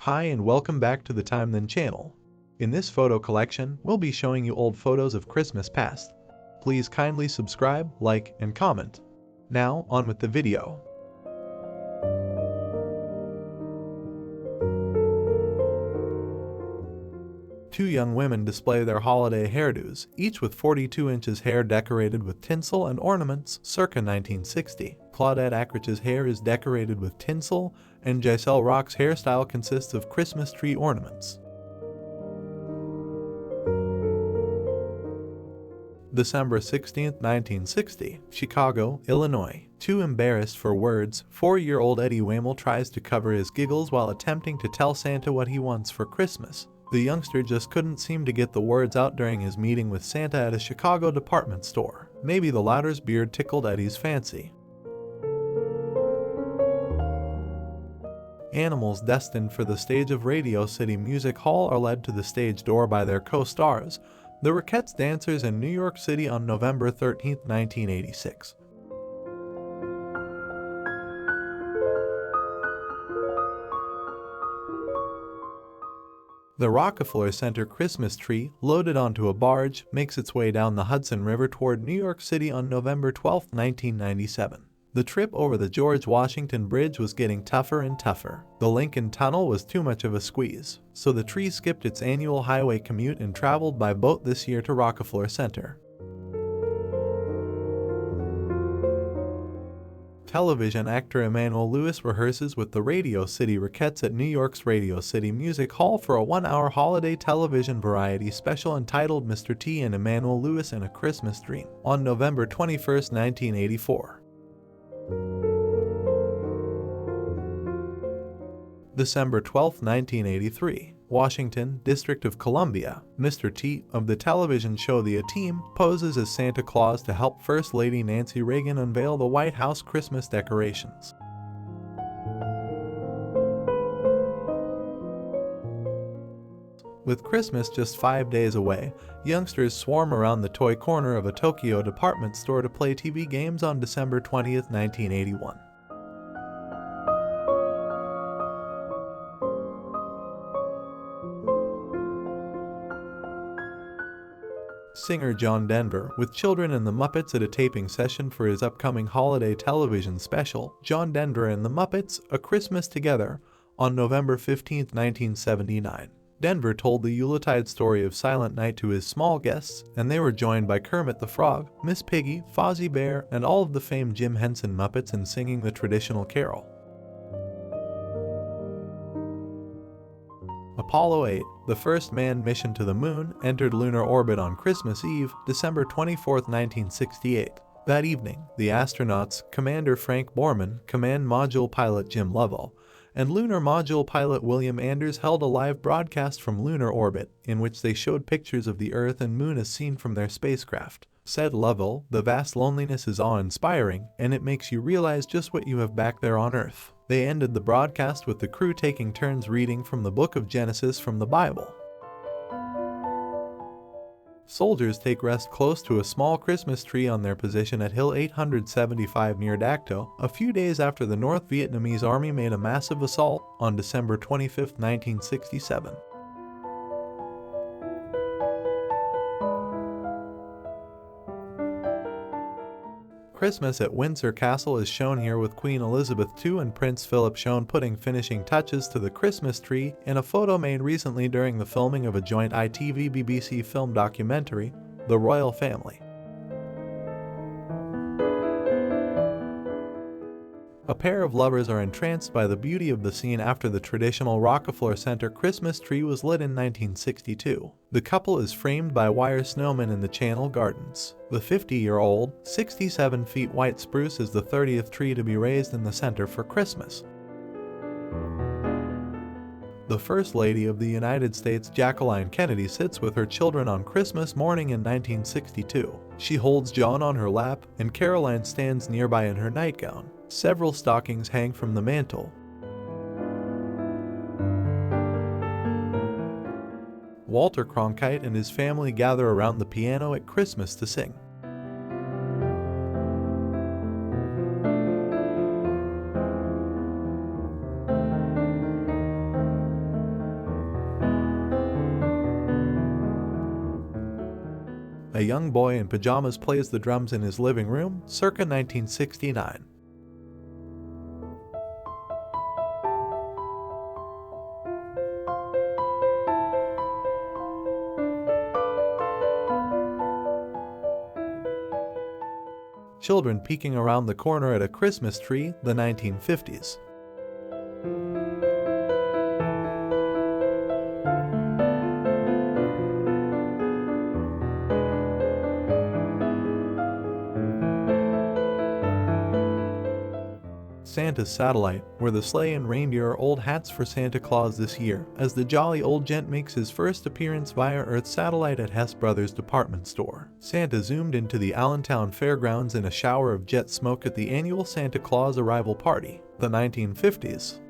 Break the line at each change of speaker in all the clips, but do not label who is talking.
Hi and welcome back to the Time Then channel. In this photo collection, we'll be showing you old photos of Christmas past. Please kindly subscribe, like, and comment. Now, on with the video. Two young women display their holiday hairdos, each with 42 inches hair decorated with tinsel and ornaments circa 1960. Claudette Acrich's hair is decorated with tinsel, and Giselle Rock's hairstyle consists of Christmas tree ornaments. December 16, 1960, Chicago, Illinois. Too embarrassed for words, 4-year-old Eddie Wamel tries to cover his giggles while attempting to tell Santa what he wants for Christmas. The youngster just couldn't seem to get the words out during his meeting with Santa at a Chicago department store. Maybe the latter's beard tickled Eddie's fancy. Animals destined for the stage of Radio City Music Hall are led to the stage door by their co-stars, the Rockettes Dancers in New York City on November 13, 1986. The Rockefeller Center Christmas tree, loaded onto a barge, makes its way down the Hudson River toward New York City on November 12, 1997. The trip over the George Washington Bridge was getting tougher and tougher. The Lincoln Tunnel was too much of a squeeze, so the tree skipped its annual highway commute and traveled by boat this year to Rockefeller Center. Television actor Emmanuel Lewis rehearses with the Radio City Rockettes at New York's Radio City Music Hall for a 1-hour holiday television variety special entitled Mr. T and Emmanuel Lewis in a Christmas Dream on November 21, 1984. December 12, 1983, Washington, District of Columbia. Mr. T of the television show The A-Team poses as Santa Claus to help First Lady Nancy Reagan unveil the White House Christmas decorations. With Christmas just 5 days away, youngsters swarm around the toy corner of a Tokyo department store to play TV games on December 20, 1981. Singer John Denver, with children and the Muppets at a taping session for his upcoming holiday television special, John Denver and the Muppets, A Christmas Together, on November 15, 1979. Denver told the Yuletide story of Silent Night to his small guests, and they were joined by Kermit the Frog, Miss Piggy, Fozzie Bear, and all of the famed Jim Henson Muppets in singing the traditional carol. Apollo 8, the first manned mission to the moon, entered lunar orbit on Christmas Eve, December 24, 1968. That evening, the astronauts, Commander Frank Borman, Command Module Pilot Jim Lovell, and Lunar Module Pilot William Anders held a live broadcast from lunar orbit, in which they showed pictures of the Earth and Moon as seen from their spacecraft. Said Lovell, "The vast loneliness is awe-inspiring, and it makes you realize just what you have back there on Earth." They ended the broadcast with the crew taking turns reading from the book of Genesis from the Bible. Soldiers take rest close to a small Christmas tree on their position at Hill 875 near Dak To, a few days after the North Vietnamese Army made a massive assault on December 25, 1967. Christmas at Windsor Castle is shown here, with Queen Elizabeth II and Prince Philip shown putting finishing touches to the Christmas tree in a photo made recently during the filming of a joint ITV-BBC film documentary, The Royal Family. A pair of lovers are entranced by the beauty of the scene after the traditional Rockefeller Center Christmas tree was lit in 1962. The couple is framed by wire snowmen in the Channel Gardens. The 50-year-old, 67-feet white spruce is the 30th tree to be raised in the center for Christmas. The First Lady of the United States, Jacqueline Kennedy, sits with her children on Christmas morning in 1962. She holds John on her lap, and Caroline stands nearby in her nightgown. Several stockings hang from the mantel. Walter Cronkite and his family gather around the piano at Christmas to sing. A young boy in pajamas plays the drums in his living room, circa 1969. Children peeking around the corner at a Christmas tree, the 1950s. Santa's Satellite, where the sleigh and reindeer are old hats for Santa Claus this year, as the jolly old gent makes his first appearance via Earth satellite at Hess Brothers department store. Santa zoomed into the Allentown Fairgrounds in a shower of jet smoke at the annual Santa Claus arrival party, the 1950s.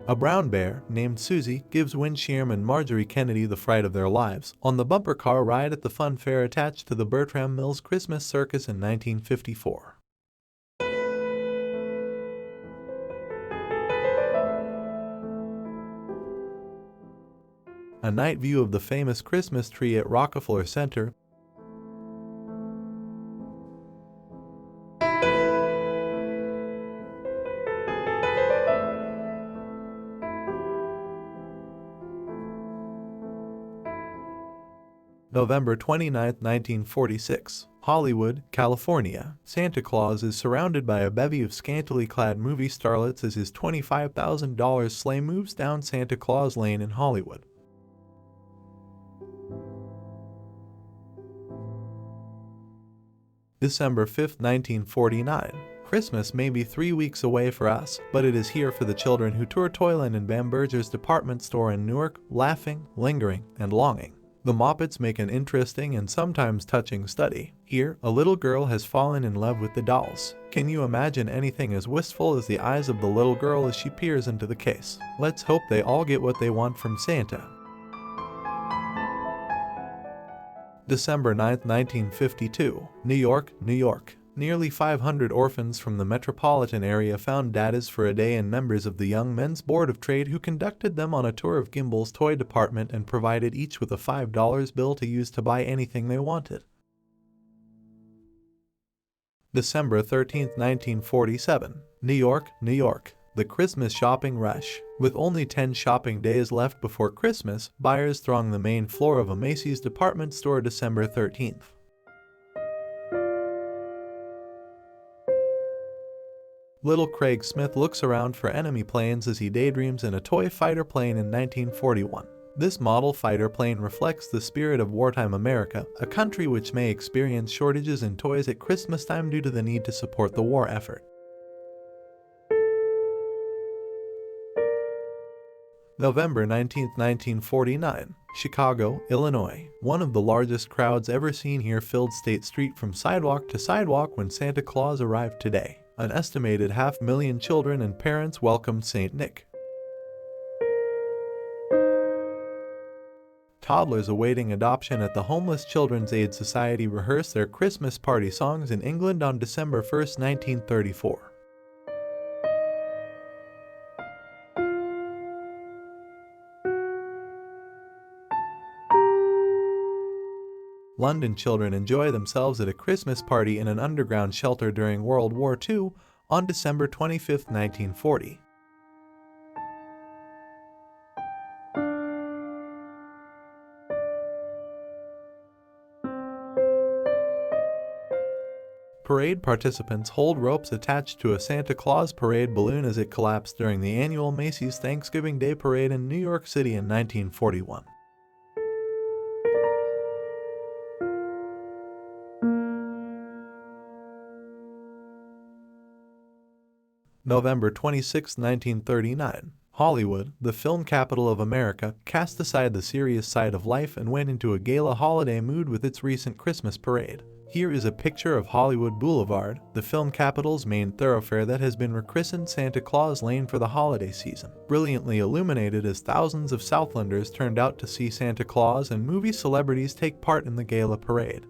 A brown bear, named Susie, gives Winshearm and Marjorie Kennedy the fright of their lives on the bumper car ride at the fun fair attached to the Bertram Mills Christmas Circus in 1954. A night view of the famous Christmas tree at Rockefeller Center. November 29, 1946, Hollywood, California. Santa Claus is surrounded by a bevy of scantily clad movie starlets as his $25,000 sleigh moves down Santa Claus Lane in Hollywood. December 5, 1949. Christmas may be 3 weeks away for us, but it is here for the children who tour Toyland and Bamberger's department store in Newark, laughing, lingering, and longing. The Moppets make an interesting and sometimes touching study. Here, a little girl has fallen in love with the dolls. Can you imagine anything as wistful as the eyes of the little girl as she peers into the case? Let's hope they all get what they want from Santa. December 9, 1952, New York, New York. Nearly 500 orphans from the metropolitan area found daddies for a day and members of the Young Men's Board of Trade who conducted them on a tour of Gimbel's toy department and provided each with a $5 bill to use to buy anything they wanted. December 13, 1947, New York, New York. The Christmas shopping rush. With only 10 shopping days left before Christmas, buyers throng the main floor of a Macy's department store December 13th. Little Craig Smith looks around for enemy planes as he daydreams in a toy fighter plane in 1941. This model fighter plane reflects the spirit of wartime America, a country which may experience shortages in toys at Christmas time due to the need to support the war effort. November 19, 1949, Chicago, Illinois. One of the largest crowds ever seen here filled State Street from sidewalk to sidewalk when Santa Claus arrived today. An estimated 500,000 children and parents welcomed St. Nick. Toddlers awaiting adoption at the Homeless Children's Aid Society rehearse their Christmas party songs in England on December 1, 1934. London children enjoy themselves at a Christmas party in an underground shelter during World War II on December 25, 1940. Parade participants hold ropes attached to a Santa Claus parade balloon as it collapsed during the annual Macy's Thanksgiving Day Parade in New York City in 1941. November 26, 1939. Hollywood, the film capital of America, cast aside the serious side of life and went into a gala holiday mood with its recent Christmas parade. Here is a picture of Hollywood Boulevard, the film capital's main thoroughfare that has been rechristened Santa Claus Lane for the holiday season. Brilliantly illuminated as thousands of Southlanders turned out to see Santa Claus and movie celebrities take part in the gala parade.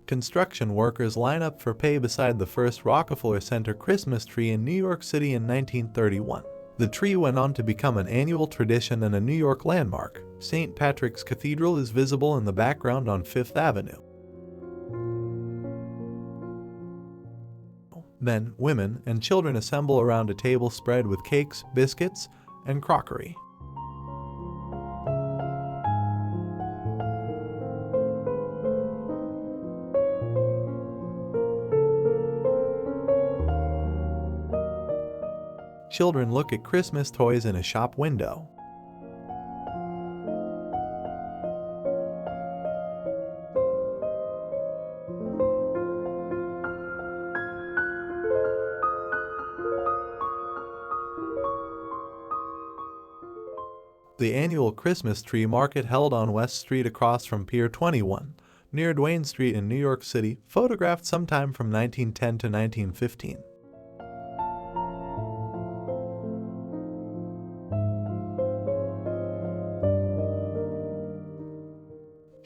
Construction workers line up for pay beside the first Rockefeller Center Christmas tree in New York City in 1931. The tree went on to become an annual tradition and a New York landmark. St. Patrick's Cathedral is visible in the background on Fifth Avenue. Men, women, and children assemble around a table spread with cakes, biscuits, and crockery. Children look at Christmas toys in a shop window. The annual Christmas tree market held on West Street across from Pier 21, near Duane Street in New York City, photographed sometime from 1910 to 1915.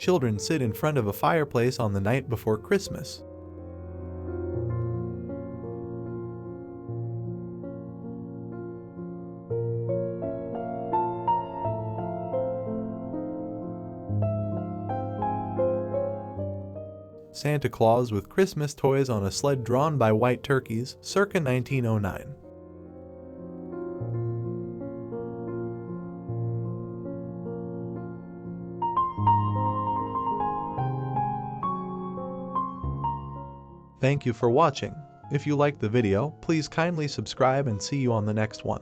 Children sit in front of a fireplace on the night before Christmas. Santa Claus with Christmas toys on a sled drawn by white turkeys, circa 1909. Thank you for watching. If you liked the video, please kindly subscribe and see you on the next one.